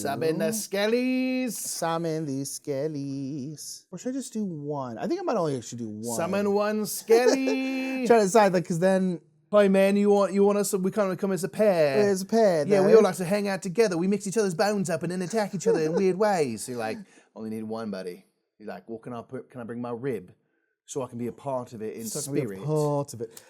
Summon the skellies. Summon these skellies. Or should I just do one? I think I might only actually do one. Summon one skelly. Try to decide, like, because then... Hi, man, you want us to we kind of come as a pair? As a pair, Yeah, though. we all like to hang out together. We mix each other's bones up and then attack each other in weird ways. So you're like, only need one, buddy. You're like, well, can I bring my rib so I can be a part of it in So I can be spirit? a part of it.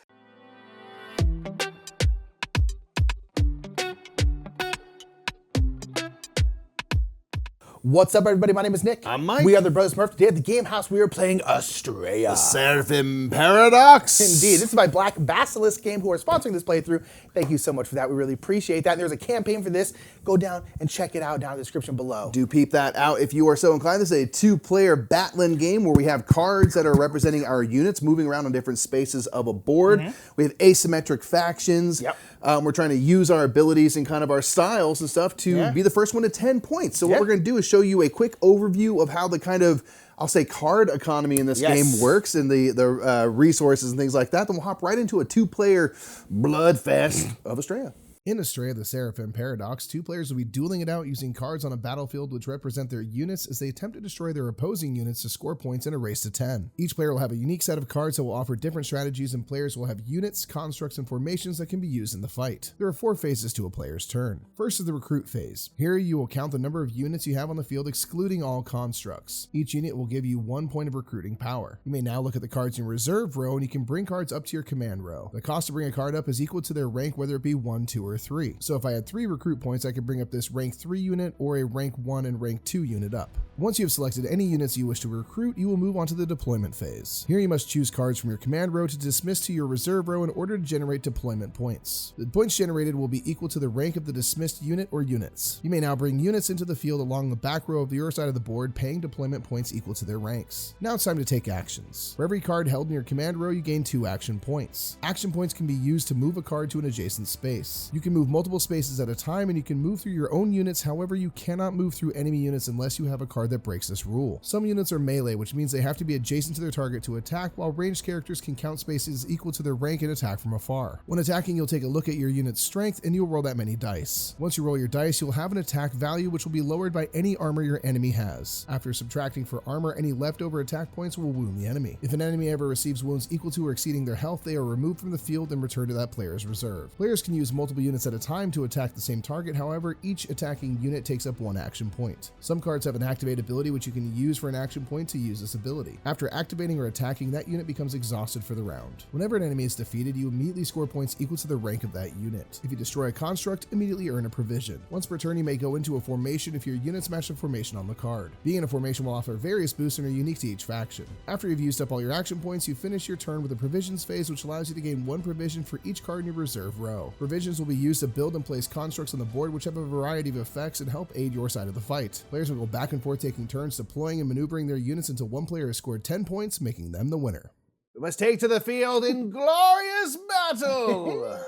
What's up, everybody? My name is Nick. I'm Mike. We are the Brothers Murph. Today at the Game House, we are playing Astrea. The Seraphim Paradox. Indeed. This is my Black Basilisk game who are sponsoring this playthrough. Thank you so much for that. We really appreciate that. And there's a campaign for this. Go down and check it out down in the description below. Do peep that out if you are so inclined. This is a two-player battling game where we have cards that are representing our units moving around on different spaces of a board. We have asymmetric factions. Yep. We're trying to use our abilities and kind of our styles and stuff to be the first one to 10 points. So what we're going to do is show you a quick overview of how the kind of, I'll say, card economy in this game works and the resources and things like that. Then we'll hop right into a two-player bloodfest of Astrea. In Astrea, the Seraphim Paradox, two players will be dueling it out using cards on a battlefield which represent their units as they attempt to destroy their opposing units to score points in a race to 10. Each player will have a unique set of cards that will offer different strategies, and players will have units, constructs, and formations that can be used in the fight. There are 4 phases to a player's turn. First is the recruit phase. Here you will count the number of units you have on the field excluding all constructs. Each unit will give you 1 point of recruiting power. You may now look at the cards in your reserve row, and you can bring cards up to your command row. The cost to bring a card up is equal to their rank, whether it be 1, 2, or 3. So if I had 3 recruit points, I could bring up this rank 3 unit or a rank 1 and rank 2 unit up. Once you have selected any units you wish to recruit, you will move on to the deployment phase. Here you must choose cards from your command row to dismiss to your reserve row in order to generate deployment points. The points generated will be equal to the rank of the dismissed unit or units. You may now bring units into the field along the back row of your side of the board, paying deployment points equal to their ranks. Now it's time to take actions. For every card held in your command row, you gain 2 action points. Action points can be used to move a card to an adjacent space. You can move multiple spaces at a time, and you can move through your own units. However, you cannot move through enemy units unless you have a card that breaks this rule. Some units are melee, which means they have to be adjacent to their target to attack, while ranged characters can count spaces equal to their rank and attack from afar. When attacking, you'll take a look at your unit's strength, and you'll roll that many dice. Once you roll your dice, you'll have an attack value which will be lowered by any armor your enemy has. After subtracting for armor, any leftover attack points will wound the enemy. If an enemy ever receives wounds equal to or exceeding their health, they are removed from the field and returned to that player's reserve. Players can use multiple units at a time to attack the same target. However, each attacking unit takes up 1 action point. Some cards have an activate ability which you can use for an action point to use this ability. After activating or attacking, that unit becomes exhausted for the round. Whenever an enemy is defeated, you immediately score points equal to the rank of that unit. If you destroy a construct, immediately earn a provision. Once per turn, you may go into a formation if your units match the formation on the card. Being in a formation will offer various boosts and are unique to each faction. After you've used up all your action points, you finish your turn with a provisions phase, which allows you to gain 1 provision for each card in your reserve row. Provisions will be used to build and place constructs on the board which have a variety of effects and help aid your side of the fight. Players will go back and forth taking turns deploying and maneuvering their units until one player has scored 10 points, making them the winner. We must take to the field in glorious battle.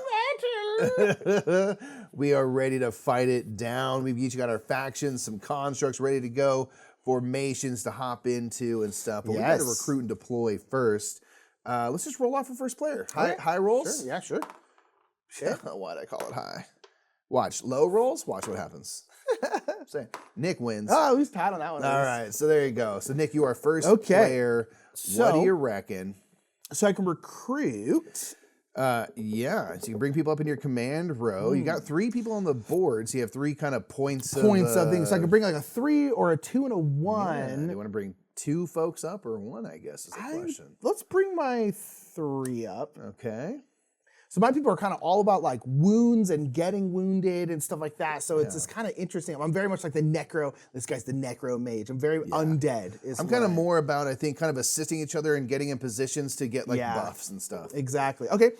We are ready to fight it down. We've each got our factions, some constructs ready to go, formations to hop into and stuff. But we got to recruit and deploy first. Let's just roll off for first player. High rolls? Sure, yeah, sure. Why'd I call it high? Watch, low rolls, watch what happens. Saying, Nick wins. Oh, who's pat on that one? All right, so there you go. So Nick, you are first player. So, what do you reckon? So I can recruit. Yeah, so you can bring people up in your command row. You got 3 people on the board, so you have 3 kind of points of things. So I can bring like a 3 or a 2 and a 1. Yeah. Do you want to bring 2 folks up or 1, I guess, is the question. Let's bring my 3 up. Okay. So my people are kind of all about like wounds and getting wounded and stuff like that. So it's just kind of interesting. I'm very much like the necro. This guy's the necro mage. I'm very undead. I'm kind of more about, I think, kind of assisting each other and getting in positions to get like buffs and stuff. Exactly. Okay.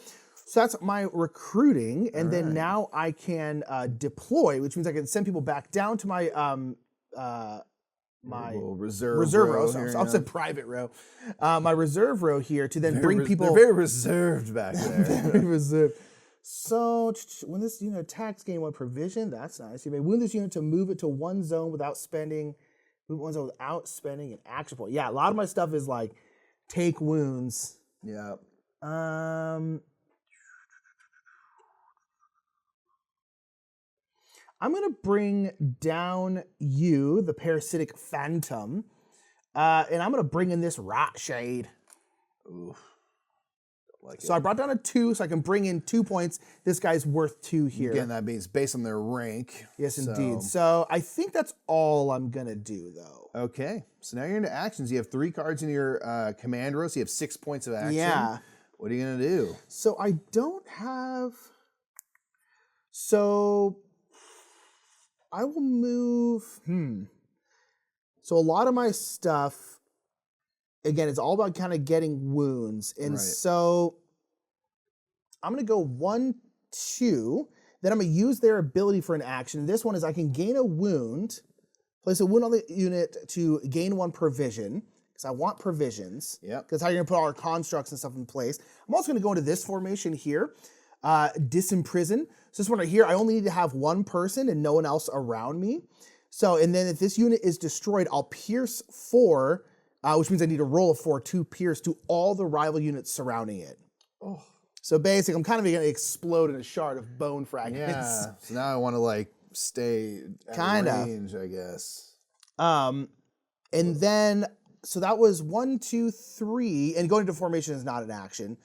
So that's my recruiting. And then now I can deploy, which means I can send people back down to my my reserve row. I'll say private row. My reserve row here to then bring people. They're very reserved back there. Very reserved. So when this unit attacks, gain 1 provision. That's nice. You may wound this unit to move it to 1 zone without spending. Move 1 zone without spending an action point. Yeah, a lot of my stuff is like take wounds. Yeah. I'm going to bring down you, the parasitic phantom, and I'm going to bring in this rat shade. Ooh. So I brought down a 2, so I can bring in 2 points. This guy's worth 2 here. Again, that means based on their rank. Yes, indeed. So I think that's all I'm going to do, though. Okay. So now you're into actions. You have 3 cards in your command row, so you have 6 points of action. Yeah. What are you going to do? So I don't have... So I will move... So a lot of my stuff... Again, it's all about kind of getting wounds. And so I'm going to go 1, 2. Then I'm going to use their ability for an action. This one is I can gain a wound, place a wound on the unit to gain 1 provision, because I want provisions. Yep. Because how you're going to put all our constructs and stuff in place. I'm also going to go into this formation here, disimprison. So this one right here, I only need to have 1 person and no one else around me. So, and then if this unit is destroyed, I'll pierce 4, which means I need to roll a 4 to pierce to all the rival units surrounding it. Oh. So basically, I'm kind of going to explode in a shard of bone fragments. Yeah. So now I want to like stay at range, I guess. And then, so that was 1, 2, 3, and going into formation is not an action.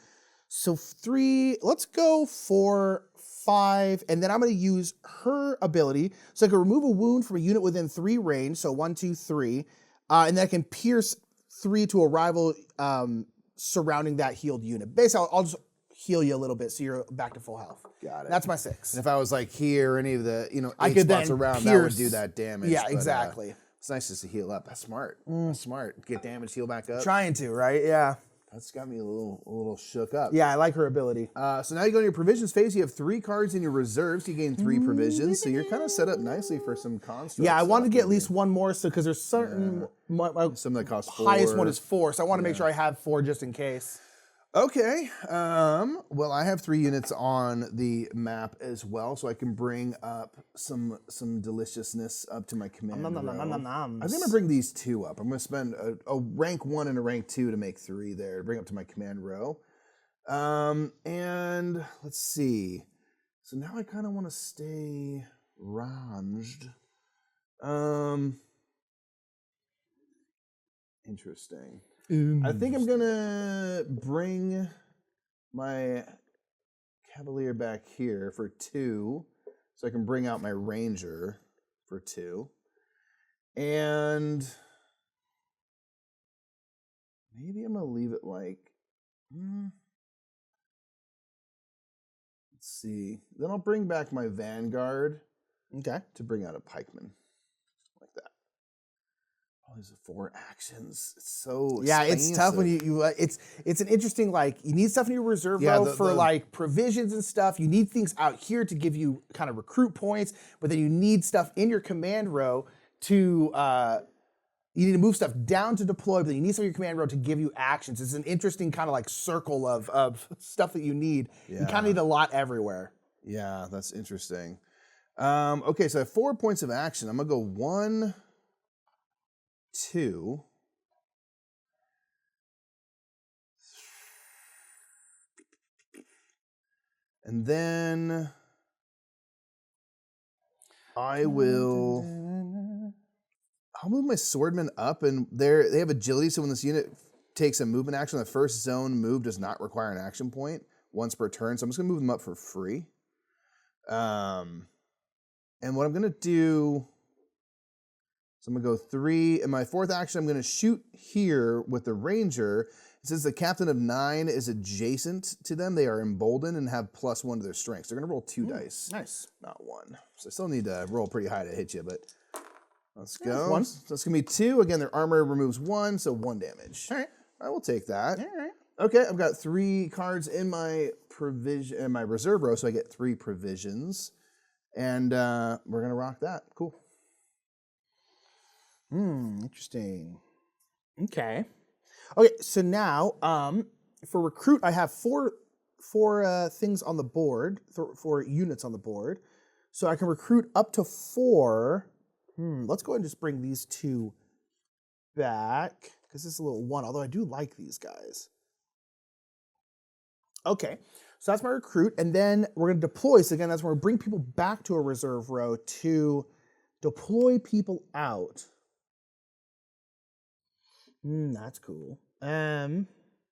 So 3, let's go 4, 5, and then I'm going to use her ability. So I can remove a wound from a unit within 3 range, so 1, 2, 3, and then I can pierce 3 to a rival surrounding that healed unit. Basically, I'll just heal you a little bit so you're back to full health. Got it. That's my 6. And if I was like here, any of the 8 could spots then around, that pierce. would do that damage. Yeah, but, exactly. It's nice just to heal up. That's smart. That's smart. Get damage, heal back up. Trying to, right? Yeah. That's got me a little shook up. Yeah, I like her ability. So now you go in your provisions phase. You have 3 cards in your reserves. You gain 3 provisions. So you're kind of set up nicely for some constructs. Yeah, I wanted to get at least 1 more, so because there's certain some that cost 4. highest one is 4, so I want to make sure I have 4 just in case. Okay. Well, I have 3 units on the map as well, so I can bring up some deliciousness up to my command row. I think I'm gonna bring these 2 up. I'm gonna spend a rank 1 and a rank 2 to make 3 there to bring up to my command row. And let's see. So now I kind of want to stay ranged. Interesting. I think I'm gonna bring my Cavalier back here for 2, so I can bring out my Ranger for 2, and maybe I'm gonna leave it like. Let's see. Then I'll bring back my Vanguard. Okay. To bring out a pikeman. Like that. Oh, these are 4 actions. It's so expensive. It's tough when you it's an interesting, like, you need stuff in your reserve row for like provisions and stuff. You need things out here to give you kind of recruit points, but then you need stuff in your command row to you need to move stuff down to deploy, but then you need some of your command row to give you actions. It's an interesting kind of like circle of stuff that you need. Yeah. You kind of need a lot everywhere. Yeah, that's interesting. Okay, so I have 4 points of action. I'm gonna go 1, 2. And then I'll move my swordmen up, and they have agility, so when this unit takes a movement action, the first zone move does not require an action point once per turn, so I'm just gonna move them up for free. And what I'm gonna do, so I'm gonna go 3. In my 4th action, I'm gonna shoot here with the Ranger. Since the Captain of 9 is adjacent to them, they are emboldened and have +1 to their strength. So they're gonna roll 2 dice. Nice. Not 1. So I still need to roll pretty high to hit you, but let's go. 1. So it's gonna be 2. Again, their armor removes 1, so 1 damage. All right. I will take that. All right. Okay, I've got 3 cards in my reserve row, so I get 3 provisions. And we're gonna rock that. Cool. Interesting. Okay. Okay, so now for recruit, I have four things on the board, 4 units on the board. So I can recruit up to 4. Let's go ahead and just bring these 2 back, because this is a little 1, although I do like these guys. Okay, So that's my recruit. And then we're going to deploy. So again, that's where we bring people back to a reserve row to deploy people out. That's cool. We're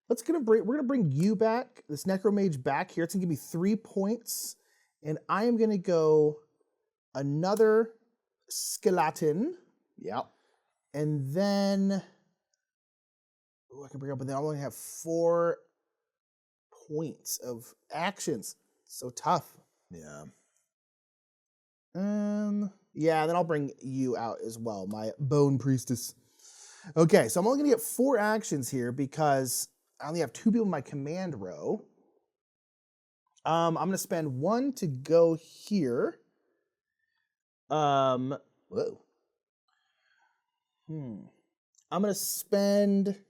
gonna bring you back, this Necromage back here. It's gonna give me 3 points. And I am gonna go another Skeleton. Yep. And then I can bring up, but then I only have 4 points of actions. So tough. Yeah. Yeah, then I'll bring you out as well, my Bone Priestess. Okay, so I'm only gonna get 4 actions here because I only have 2 people in my command row. I'm gonna spend 1 to go here. Whoa. I'm gonna spend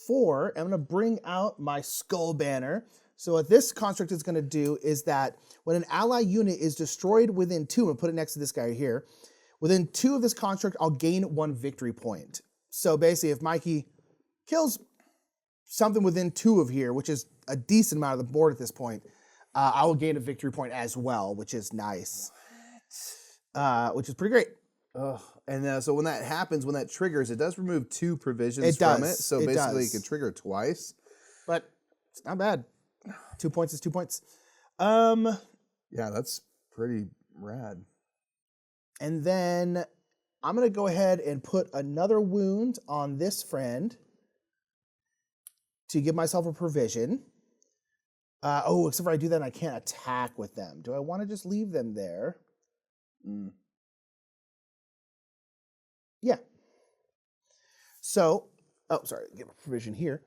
4. I'm gonna bring out my Skull Banner. So what this construct is gonna do is that when an ally unit is destroyed within 2, I'm gonna put it next to this guy here. Within 2 of this construct, I'll gain 1 victory point. So basically, if Mikey kills something within 2 of here, which is a decent amount of the board at this point, I will gain a victory point as well, which is nice. Which is pretty great. Ugh. And so when that happens, when that triggers, it does remove 2 provisions from it. So basically, it can trigger twice. But it's not bad. 2 points is 2 points. Yeah, that's pretty rad. And then I'm going to go ahead and put another wound on this friend to give myself a provision. Except for I do that and I can't attack with them. Do I want to just leave them there? Yeah. So, give a provision here.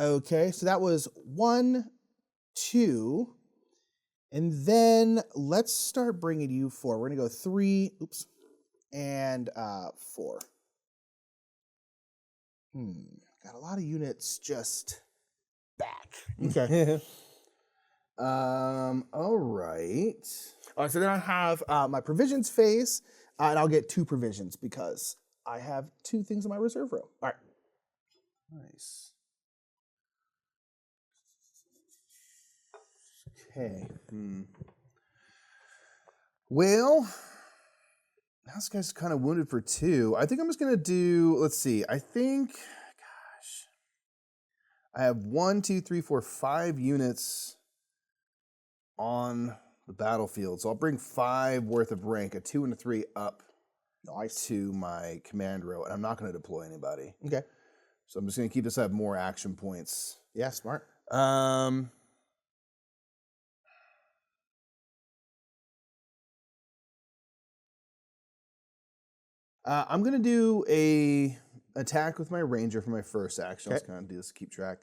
Okay, so that was 1, 2, and then let's start bringing you 4. We're gonna go 3, and 4. Got a lot of units just back. Okay. All right. All right, so then I have my provisions phase, and I'll get 2 provisions because I have 2 things in my reserve row. All right. Nice. Okay. Well, this guy's kind of wounded for 2. I think I'm just going to do, let's see. I have 1, 2, 3, 4, 5 units on the battlefield. So I'll bring 5 worth of rank, a 2 and a 3 up to my command row. And I'm not going to deploy anybody. Okay. So I'm just going to keep this at more action points. Yeah, smart. I'm going to do a attack with my ranger for my first action. Let's kind of do this to keep track.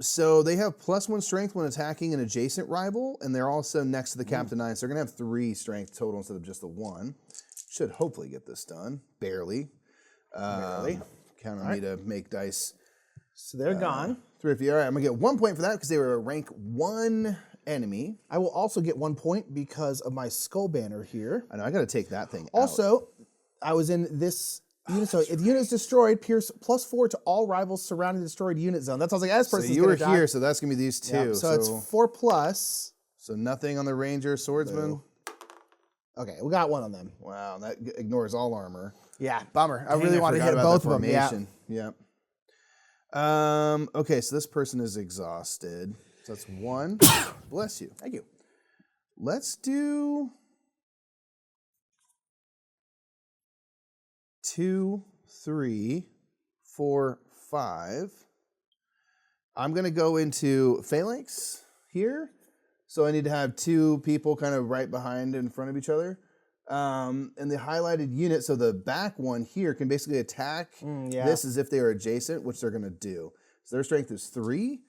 So they have +1 strength when attacking an adjacent rival, and they're also next to the Captain 9, so they're going to have 3 strength total instead of just the 1. Should hopefully get this done. Barely. Count on me to make dice. So they're gone. 350. All right, I'm going to get 1 point for that because they were a rank 1 enemy. I will also get 1 point because of my Skull Banner here. I know, I got to take that thing Also, I was in this unit, so if the unit is destroyed, Pierce +4 to all rivals surrounding the destroyed unit zone. That's what I was like, this person's so you were here, so that's going to be these 2. Yeah, so it's 4+. So nothing on the ranger, swordsman. Boo. Okay, we got 1 on them. Wow, that ignores all armor. Yeah, bummer. I really wanted to hit both of them. Yeah. Okay, so this person is exhausted. So that's 1. Bless you. Thank you. Let's do 2, 3, 4, 5. I'm going to go into phalanx here. So I need to have 2 people kind of right behind in front of each other. And the highlighted unit, so the back one here can basically attack this as if they are adjacent, which they're going to do. So their strength is 3.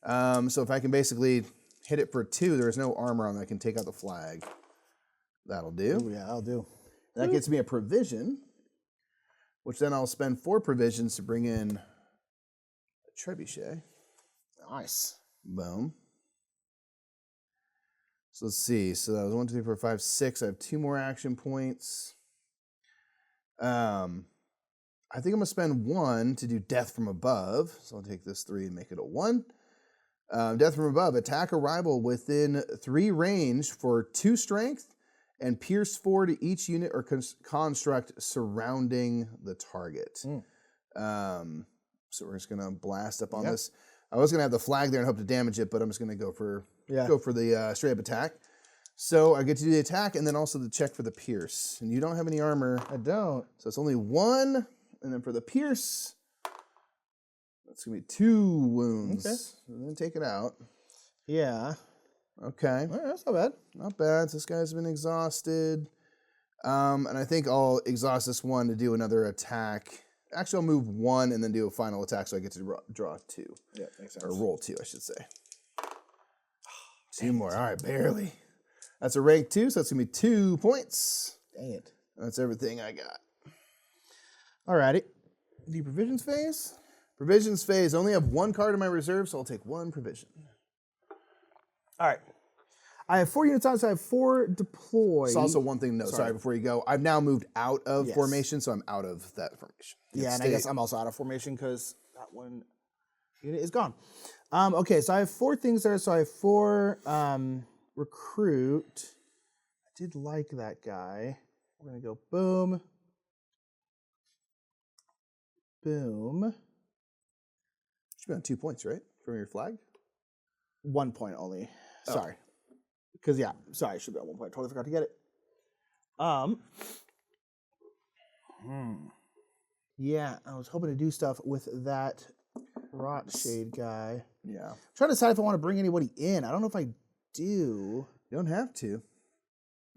So if I can basically hit it for 2, there is no armor on it. I can take out the flag. That'll do. Ooh, yeah, that'll do. That gets me a provision, which then I'll spend 4 provisions to bring in a trebuchet. Nice. Boom. So let's see. So that was 1, 2, 3, 4, 5, 6. I have 2 more action points. I think I'm going to spend 1 to do death from above. So I'll take this 3 and make it a 1. Death from above. Attack a rival within 3 range for 2 strength and pierce 4 to each unit or construct surrounding the target. So we're just going to blast up on this. I was going to have the flag there and hope to damage it, but I'm just going to go for the straight up attack. So I get to do the attack and then also the check for the pierce. And you don't have any armor. I don't. So it's only 1. And then for the pierce, that's going to be 2 wounds. Okay. And then take it out. Yeah. Okay. All right, that's not bad. Not bad. This guy's been exhausted. And I think I'll exhaust this one to do another attack. Actually, I'll move 1 and then do a final attack so I get to draw 2. Yeah, makes sense. Or roll 2, I should say. 2 more. All right, barely. That's a rank 2, so that's going to be 2 points. Dang it. That's everything I got. Alrighty. The provisions phase? Provisions phase. I only have 1 card in my reserve, so I'll take 1 provision. All right. I have 4 units on, so I have 4 deployed. It's also one thing, sorry, before you go. I've now moved out of formation, so I'm out of that formation. Yeah, and I guess I'm also out of formation because that one unit is gone. Okay, so I have 4 things there. So I have 4 recruit. I did like that guy. We're going to go boom. Boom. Should be on 2 points, right? From your flag? 1 point only. Sorry. Because, sorry, it should be at 1 point. Totally forgot to get it. Yeah, I was hoping to do stuff with that Rot Shade guy. Yeah. I'm trying to decide if I want to bring anybody in. I don't know if I do. You don't have to.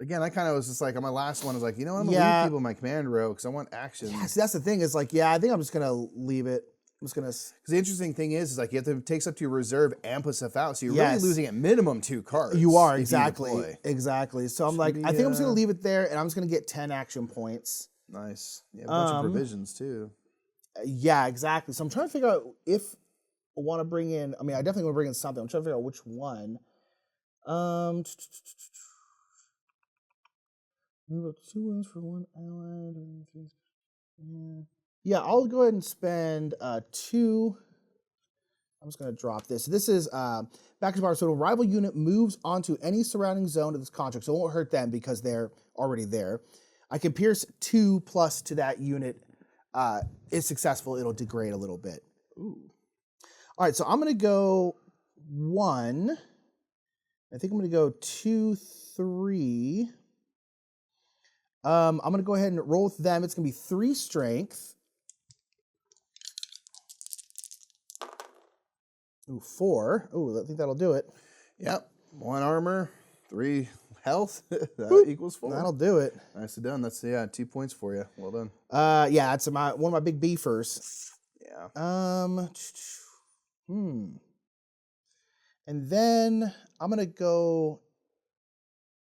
Again, I kind of was just like, on my last one, I was like, you know what, I'm going to leave people in my command row because I want action. Yeah, see, that's the thing is like, I think I'm just going to leave it. I'm just going to... Because the interesting thing is like, you have to take stuff to your reserve and put stuff out. So you're really losing at minimum 2 cards. You are, exactly. Exactly. So I'm like, I think I'm just going to leave it there and I'm just going to get 10 action points. Nice. Yeah, a bunch of provisions too. Yeah, exactly. So I'm trying to figure out if I want to bring in, I mean, I definitely want to bring in something. I'm trying to figure out which one. Move up 2 wounds for 1 allied. Yeah, I'll go ahead and spend 2. I'm just going to drop this. So this is back to bar. So a rival unit moves onto any surrounding zone of this construct. So it won't hurt them because they're already there. I can pierce 2 plus to that unit. If successful, it'll degrade a little bit. Ooh. All right, so I'm going to go 1. I think I'm going to go 2, 3. I'm going to go ahead and roll with them. It's going to be 3 strength. Ooh, 4. Ooh, I think that'll do it. Yep. 1 armor, 3 health. That equals 4. That'll do it. Nicely done. That's 2 points for you. Well done. Yeah, that's one of my big beefers. Yeah. And then I'm gonna go.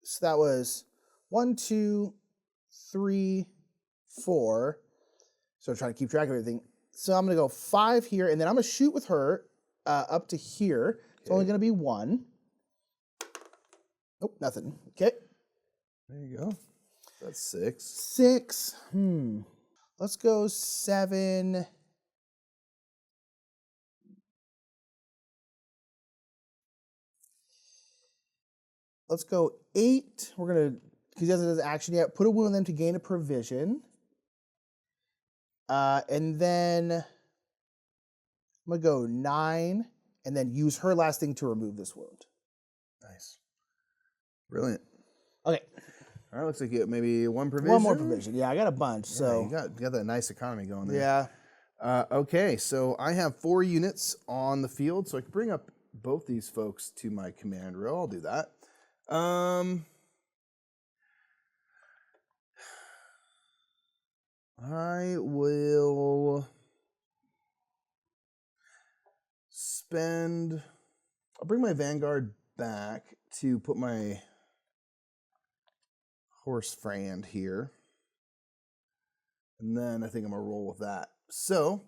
So that was 1, 2, 3, 4. So I'm trying to keep track of everything. So I'm gonna go 5 here, and then I'm gonna shoot with her up to here. It's only gonna be 1. Nope, nothing. Okay. There you go. That's 6. 6. Let's go 7. Let's go 8. We're going to, because he doesn't have action yet, put a wound on them to gain a provision. And then I'm going to go 9 and then use her last thing to remove this wound. Nice. Brilliant. Okay. All right, looks like you have maybe 1 provision. 1 more provision. Yeah, I got a bunch. Yeah, so you got that nice economy going there. Yeah. Okay, so I have 4 units on the field, so I can bring up both these folks to my command row. I'll do that. I will I'll bring my Vanguard back to put my horse friend here. And then I think I'm going to roll with that. So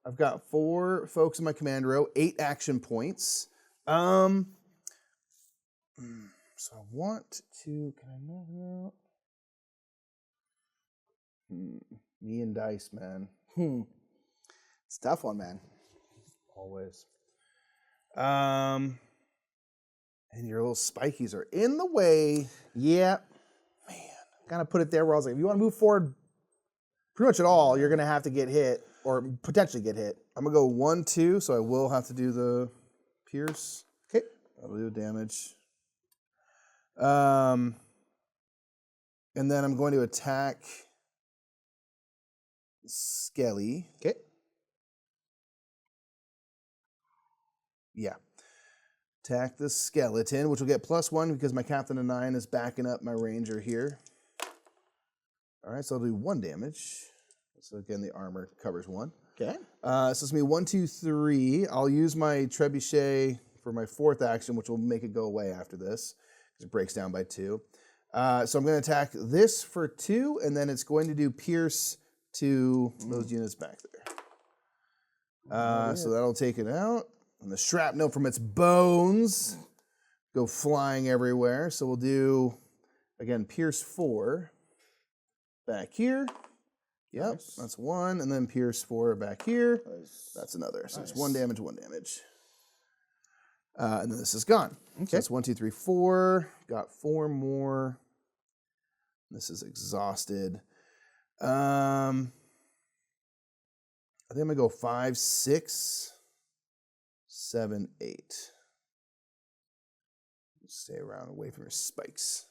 I've got 4 folks in my command row, 8 action points. So I want to, can I move out? Me and dice, man. It's a tough one, man. Always. And your little spikies are in the way. Yeah. Man. Kind of put it there where I was like, if you want to move forward pretty much at all, you're going to have to get hit or potentially get hit. I'm going to go 1, 2, so I will have to do the pierce. Okay. That'll do damage. And then I'm going to attack Skelly. Okay. Yeah. Attack the skeleton, which will get +1 because my Captain of 9 is backing up my ranger here. All right, so I'll do 1 damage. So again, the armor covers 1. Okay. So it's going to be 1, 2, 3. I'll use my trebuchet for my 4th action, which will make it go away after this, because it breaks down by 2. So I'm going to attack this for 2, and then it's going to do pierce to those units back there. So that'll take it out. And the shrapnel from its bones go flying everywhere. So we'll do, again, pierce 4 back here. Yep, nice. That's 1. And then pierce 4 back here. Nice. That's another. So it's 1 damage, 1 damage. And then this is gone. Okay. So it's 1, 2, 3, 4. Got 4 more. This is exhausted. I think I'm going to go 5, 6, 7, 8. Stay around away from your spikes.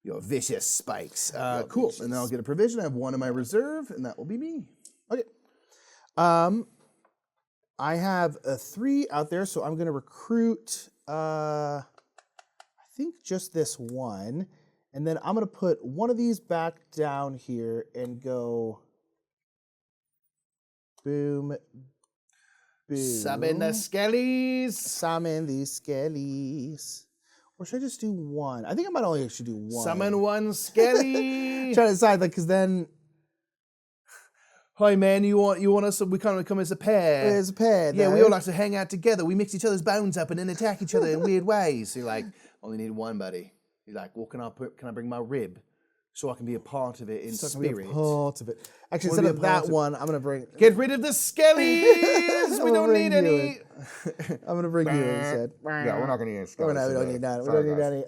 Your vicious spikes. Cool. Vicious. And then I'll get a provision. I have 1 in my reserve, and that will be me. Okay. I have a 3 out there, so I'm going to recruit, I think just this 1. And then I'm going to put one of these back down here and go boom, boom. Summon the skellies. Summon these skellies. Or should I just do 1? I think I might only actually do 1. Summon 1 skelly. Try to decide, like, because then... Hi, man, you want us, we kind of come as a pair. As a pair, yeah, we all like to hang out together. We mix each other's bones up and then attack each other in weird ways. So you're like, only need 1, buddy. You're like, well, can I bring my rib so I can be a part of it in spirit? Part of it. Actually, instead of that one, I'm going to bring... Get rid of the skellies! We don't need any. I'm going to bring you instead. Yeah, we're not going to use skellies. We don't need that. We don't need any.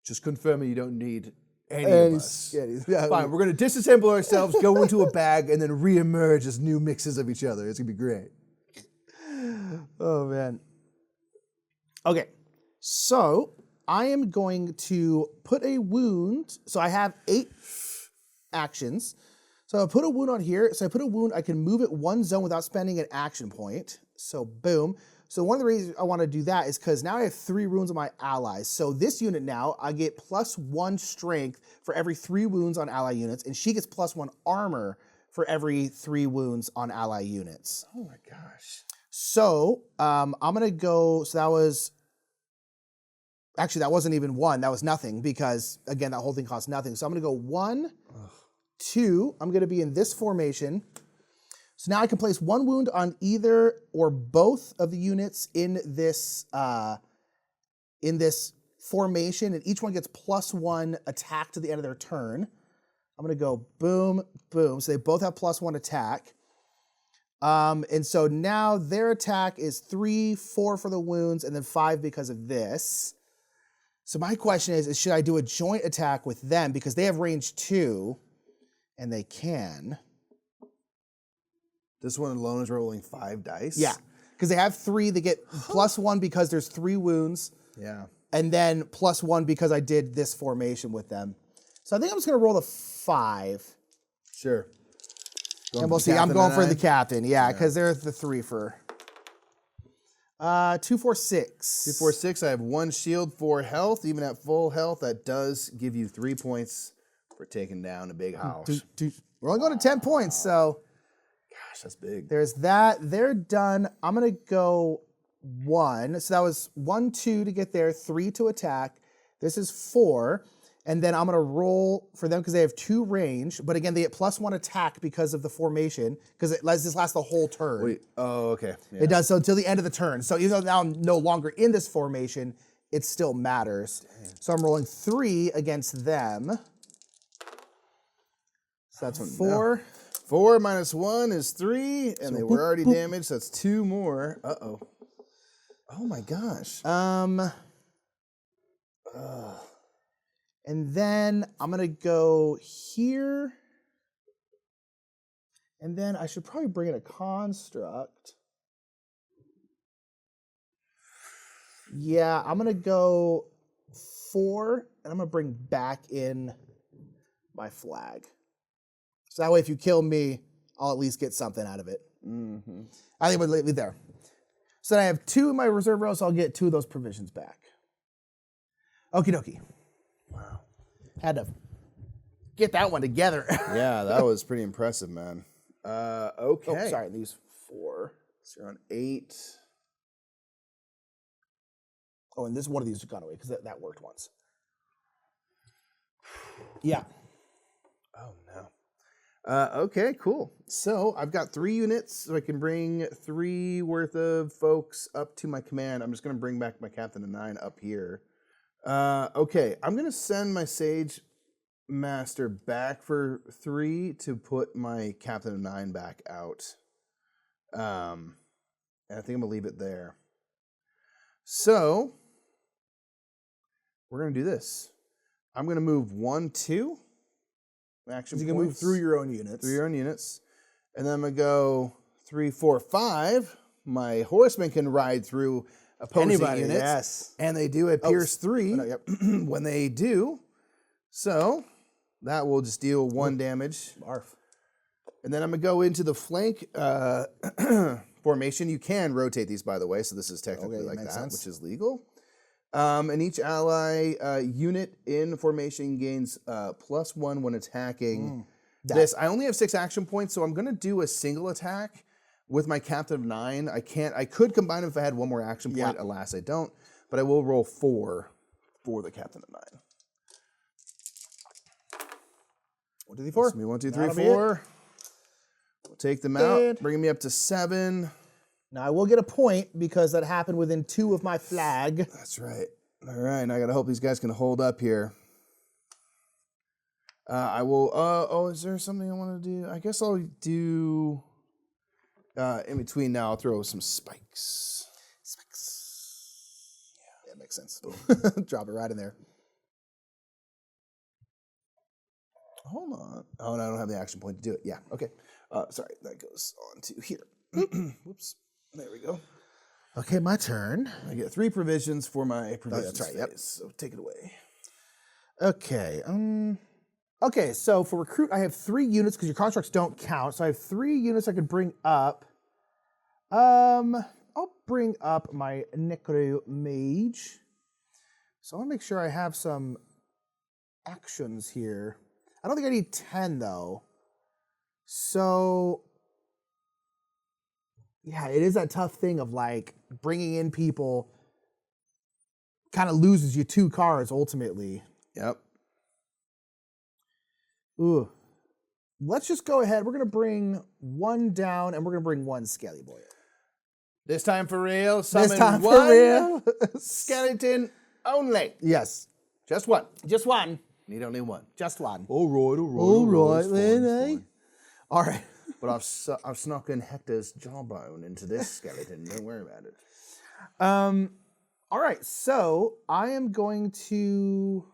Just confirming you don't need any of us. Skellies. Yeah, fine, we're going to disassemble ourselves, go into a bag, and then reemerge as new mixes of each other. It's going to be great. Oh, man. Okay, so... I am going to put a wound. So I have 8 actions. So I'll put a wound on here. So I put a wound. I can move it 1 zone without spending an action point. So boom. So one of the reasons I want to do that is because now I have 3 wounds on my allies. So this unit now, I get +1 strength for every 3 wounds on ally units. And she gets +1 armor for every 3 wounds on ally units. Oh my gosh. So I'm going to go. So that was... Actually, that wasn't even 1. That was nothing because, again, that whole thing costs nothing. So I'm going to go 1, 2. I'm going to be in this formation. So now I can place 1 wound on either or both of the units in this formation, and each one gets +1 attack to the end of their turn. I'm going to go boom, boom. So they both have +1 attack. And so now their attack is 3, 4 for the wounds, and then 5 because of this. So my question is should I do a joint attack with them because they have range 2 and they can? This one alone is rolling 5 dice? Yeah, because they have 3. They get +1 because there's 3 wounds. Yeah. And then +1 because I did this formation with them. So I think I'm just going to roll a 5. Sure. And we'll see. I'm going for the captain. Yeah, because they're the 3 for... 2, 4, 6. 2, 4, 6. I have 1 shield, 4 health. Even at full health, that does give you 3 points for taking down a big house. We're only going to 10 points, so... Gosh, that's big. There's that. They're done. I'm going to go 1. So that was 1, 2 to get there, 3 to attack. This is 4. And then I'm going to roll for them because they have 2 range. But again, they get +1 attack because of the formation, because this lasts the whole turn. Wait. Oh, okay. Yeah. It does, so until the end of the turn. So even though now I'm no longer in this formation, it still matters. Dang. So I'm rolling 3 against them. So that's 4. No. 4 minus 1 is 3, and so they were already damaged, so that's 2 more. Uh-oh. Oh my gosh. And then I'm gonna go here. And then I should probably bring in a construct. Yeah, I'm gonna go 4, and I'm gonna bring back in my flag. So that way, if you kill me, I'll at least get something out of it. Mm-hmm. I think I'm gonna leave it there. So then I have 2 in my reserve row, so I'll get 2 of those provisions back. Okie dokie. Wow. Had to get that one together. Yeah, that was pretty impressive, man. Okay. Oh, sorry, these 4. So you're on 8. Oh, and this one of these has gone away because that worked once. Yeah. Oh no. Okay, cool. So I've got 3 units, so I can bring 3 worth of folks up to my command. I'm just going to bring back my Captain of 9 up here. Okay, I'm going to send my Sage Master back for 3 to put my Captain of 9 back out. And I think I'm going to leave it there. So we're going to do this. I'm going to move 1, 2. Action You can move through your own units. Through your own units. And then I'm going to go 3, 4, 5. My horsemen can ride through opposing units. Yes. And they do a Pierce 3 no, yep. when they do. So that will just deal 1 damage. Barf. And then I'm going to go into the flank formation. You can rotate these, by the way, so this is technically like that, sense. which is legal. And each ally unit in formation gains +1 when attacking. This I only have 6 action points, so I'm going to do a single attack with my Captain of 9. I could combine them if I had 1 more action point. Alas, I don't. But I will roll 4 for the Captain of 9. 1, 2, 3, 4. 1, 2, 3, 4. We'll take them out, bringing me up to 7. Now I will get a point because that happened within 2 of my flag. That's right. All right, now I got to hope these guys can hold up here. I will. Is there something I want to do? I guess I'll do. In between now, I'll throw some spikes. Spikes. Yeah, makes sense. Drop it right in there. Hold on. Oh, no, I don't have the action point to do it. Yeah, okay. Sorry, that goes on to here. Whoops. There we go. Okay, my turn. I get 3 provisions for my provisions. That's right, yep. So take it away. Okay. Okay, so for recruit, I have 3 units because your constructs don't count. So I have 3 units I could bring up. I'll bring up my Necro Mage. So I want to make sure I have some actions here. I don't think I need 10 though. So yeah, it is that tough thing of like bringing in people kind of loses you 2 cards ultimately. Yep. Ooh. Let's just go ahead. We're going to bring 1 down and we're going to bring 1 Skelly Boy. This time for real. Summon This time 1 for real. skeleton only. Yes. Just 1. Just 1. Need only 1. Just 1. All right. All right, then, eh? All right. But I've snuck in Hector's jawbone into this skeleton. Don't worry about it. All right. So I am going to.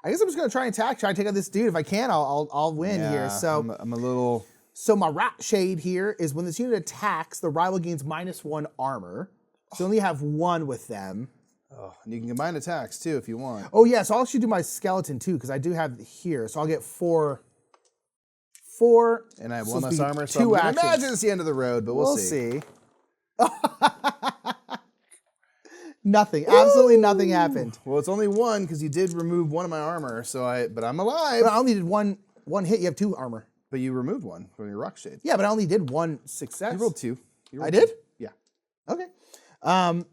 I guess I'm just going to try and try and take out this dude. If I can, I'll win here. So I'm a little. So my rat shade here is when this unit attacks, the rival gains -1 armor. So you only have 1 with them. Oh, and you can combine attacks too if you want. Oh yeah, so I'll actually do my skeleton too because I do have here. So I'll get 4. And I have so 1 less armor. So 2 I actions. imagine it's the end of the road, but we'll see. Nothing. Absolutely nothing happened. Well, it's only 1 because you did remove 1 of my armor. But I'm alive. But I only did one hit. You have 2 armor. But you removed 1 from your rock shade. Yeah, but I only did 1 success. You rolled 2. I did? Yeah. Okay. All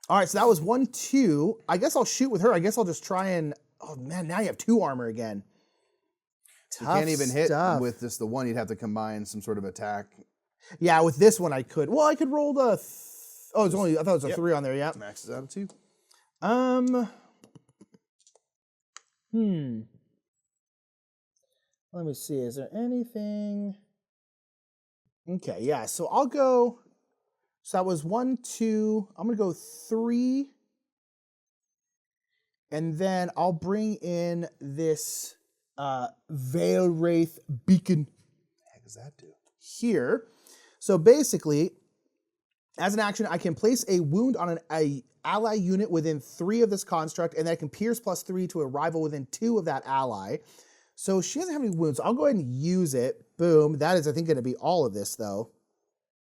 right, so that was 1, 2. I guess I'll shoot with her. I guess I'll just try and. Oh man, now you have 2 armor again. You can't even hit with just the 1. You'd have to combine some sort of attack. Yeah, with this one I could. Well, I could roll the. It's only. I thought it was a 3 on there. Yeah. Maxes out of 2. Let me see. Is there anything? Okay, yeah. So I'll go. So that was 1, 2. I'm going to go 3. And then I'll bring in this Veil Wraith Beacon. What the heck does that do? Here. So basically, as an action, I can place a wound on an ally unit within 3 of this construct, and then I can pierce +3 to a rival within 2 of that ally. So she doesn't have any wounds. So I'll go ahead and use it. Boom. That is, I think, going to be all of this, though.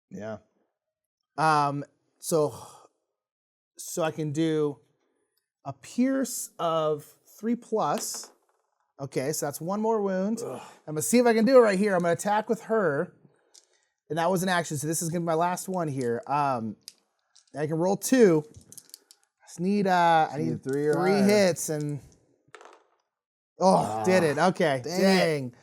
Yeah. So I can do a pierce of 3+. Okay, so that's 1 more wound. Ugh. I'm going to see if I can do it right here. I'm going to attack with her. And that was an action, so this is going to be my last one here. I can roll 2. I need 3 hits, and... did it. Okay, dang.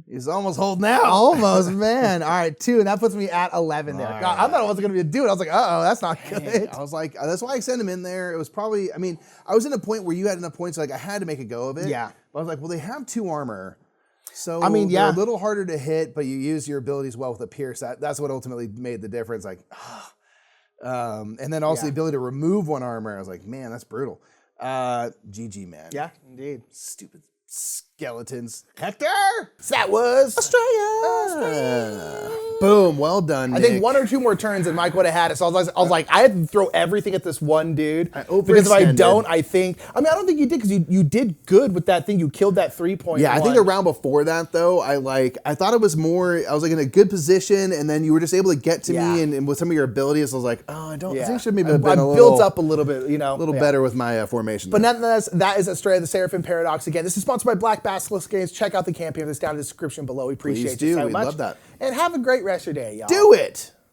He's almost holding out. Almost, man. All right, 2, and that puts me at 11 there. God, I thought I wasn't going to be able to do it. I was like, uh-oh, that's not good. I was like, that's why I sent him in there. It was probably, I mean, I was in a point where you had enough points, like I had to make a go of it. Yeah. But I was like, well, they have 2 armor. So I mean, they're a little harder to hit, but you use your abilities well with a pierce. That's what ultimately made the difference. Like, and then also the ability to remove 1 armor. I was like, man, that's brutal. GG, man. Yeah, indeed. Stupid skeletons. Hector! So that was Astrea. Boom, well done, Nick. I think 1 or 2 more turns and Mike would have had it. So I was like, I had to throw everything at this one dude. Because if I don't, I don't think you did, because you did good with that thing. You killed that 3-point. Yeah, I think the round before that, though, I thought it was more, I was like in a good position, and then you were just able to get to me, and with some of your abilities, I was like, oh, I think I should maybe have been a built up a little bit, a little better with my formation. But nonetheless, that is Astrea, the Seraphim Paradox. Again, this is sponsored by Black Basilisk Games. Check out the campaign. It's down in the description below. We appreciate you so much. We love that. And have a great rest of your day, y'all. Do it!